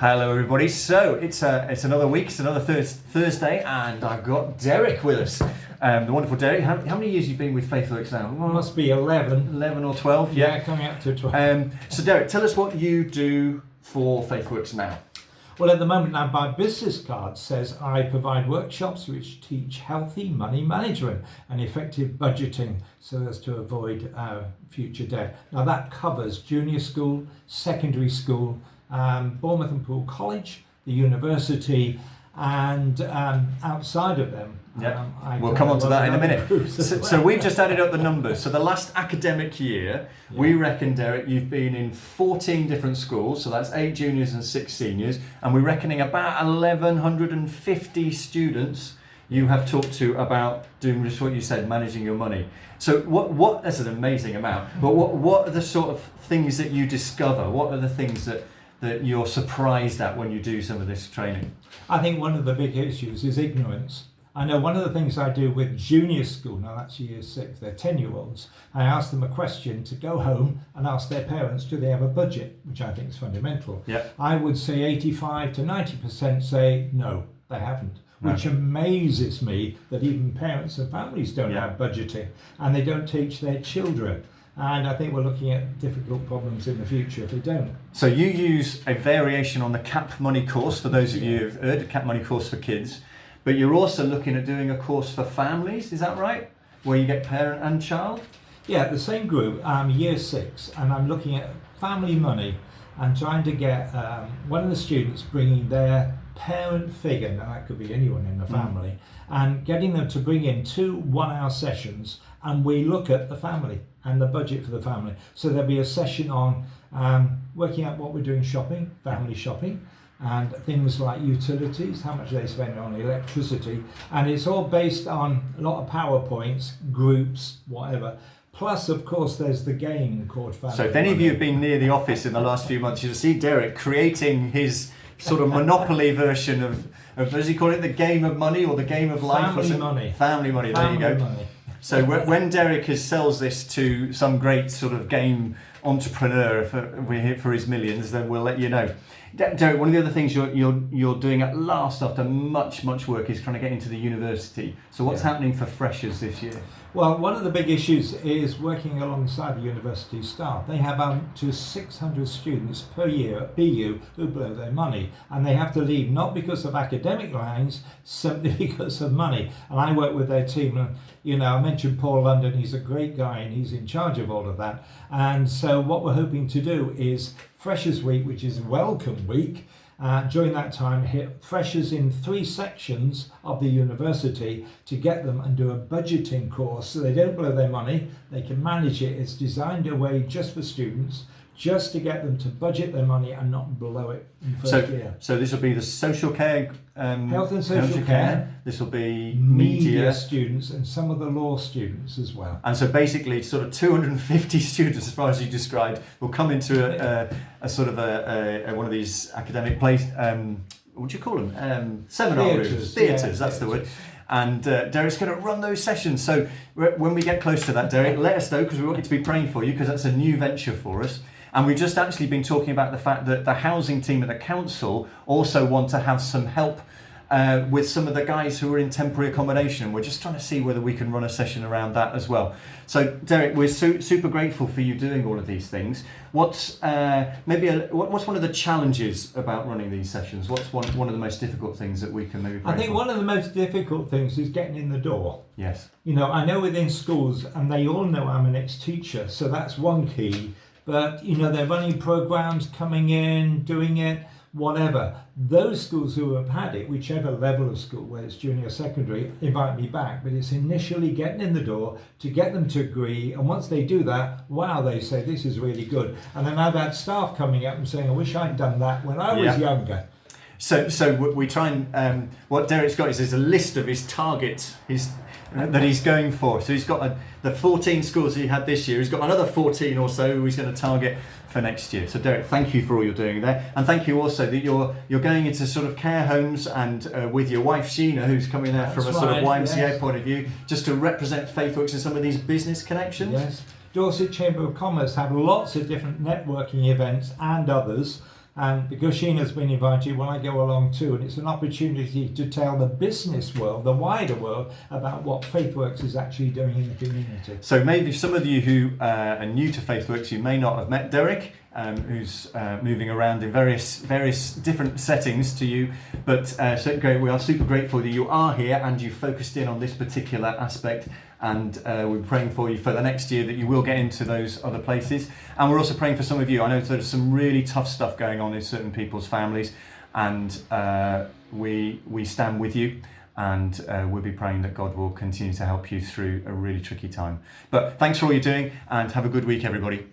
Hello everybody, so it's another week, it's another Thursday, and I've got Derek with us. The wonderful Derek. How many years have you been with FaithWorks now? Well, must be 11. 11 or 12? Yeah, coming up to 12. So Derek, tell us what you do for FaithWorks now. Well, at the moment now, my business card says I provide workshops which teach healthy money management and effective budgeting so as to avoid future debt. Now that covers junior school, secondary school, Bournemouth and Poole College, the university, and outside of them. We'll come on to that in a minute. So we've just added up the numbers. So the last academic year, we reckon, Derek, you've been in 14 different schools. So that's 8 juniors and 6 seniors. And we're reckoning about 1,150 students you have talked to about doing just what you said, managing your money. So what that's an amazing amount. But what are the sort of things that you discover? What are the things that you're surprised at when you do some of this training? I think one of the big issues is ignorance. I know one of the things I do with junior school, now that's year 6, they're 10-year-olds, I ask them a question to go home and ask their parents, do they have a budget, which I think is fundamental. Yep. I would say 85 to 90% say no, they haven't. Which amazes me that even parents and families don't have budgeting, and they don't teach their children. And I think we're looking at difficult problems in the future if we don't. So you use a variation on the CAP Money course, for those of you who've heard the CAP Money course for kids, but you're also looking at doing a course for families, is that right? Where you get parent and child? Yeah, the same group, year 6, and I'm looking at family money and trying to get one of the students bringing their parent figure, now that could be anyone in the family, and getting them to bring in 2 one-hour sessions, and we look at the family and the budget for the family. So there'll be a session on working out what we're doing shopping, family shopping, and things like utilities, how much they spend on electricity, and it's all based on a lot of PowerPoints, groups, whatever. Plus, of course, there's the game called Family. So if any of you have been near the office in the last few months, you'll see Derek creating his sort of Monopoly version of does he call it the game of money or the game of life? Family money. Family money, there you go. Money. So when Derek sells this to some great sort of game entrepreneur for his millions, then we'll let you know. Derek, one of the other things you're doing at last after much work is trying to get into the university. So what's happening for freshers this year? Well, one of the big issues is working alongside the university staff. They have up to 600 students per year at BU who blow their money, and they have to leave not because of academic lines, simply because of money. And I work with their team, and I mentioned Paul London, he's a great guy and he's in charge of all of that. And so what we're hoping to do is Freshers Week, which is Welcome Week, during that time hit freshers in 3 sections of the university to get them and do a budgeting course so they don't blow their money, they can manage it. It's designed away just for students, just to get them to budget their money and not blow it in first year. So this will be the social care, health and social care. This will be media students and some of the law students as well. And so basically, sort of 250 students, as far as you described, will come into a sort of a one of these academic place. What do you call them? Seminar rooms, theatres. That's the word. And Derek's going to run those sessions. So when we get close to that, Derek, let us know, because we want you to be praying for you, because that's a new venture for us. And we've just actually been talking about the fact that the housing team at the council also want to have some help with some of the guys who are in temporary accommodation. We're just trying to see whether we can run a session around that as well. So Derek, we're super grateful for you doing all of these things. What's what's one of the challenges about running these sessions? What's one of the most difficult things that we can maybe pray I think for? one of the most difficult things is getting in the door. Yes. I know within schools, and they all know I'm an ex-teacher, so that's one key. But, they're running programs, coming in, doing it, whatever. Those schools who have had it, whichever level of school, whether it's junior or secondary, invite me back. But it's initially getting in the door to get them to agree. And once they do that, wow, they say, this is really good. And then I've had staff coming up and saying, I wish I'd done that when I was younger. So we try and, what Derek's got is a list of his targets, that he's going for. So he's got the 14 schools he had this year. He's got another 14 or so who he's going to target for next year. So Derek, thank you for all you're doing there, and thank you also that you're going into sort of care homes and with your wife Sheena, who's coming there from a sort of YMCA point of view, just to represent FaithWorks in some of these business connections. Yes, Dorset Chamber of Commerce have lots of different networking events and others. And because Sheena's been invited, well, I go along too, and it's an opportunity to tell the business world, the wider world, about what FaithWorks is actually doing in the community. So maybe some of you who are new to FaithWorks, you may not have met Derek, who's moving around in various different settings to you. But so great, we are super grateful that you are here and you focused in on this particular aspect. And we're praying for you for the next year that you will get into those other places. And we're also praying for some of you. I know there's some really tough stuff going on in certain people's families, and we stand with you. And we'll be praying that God will continue to help you through a really tricky time. But thanks for all you're doing, and have a good week, everybody.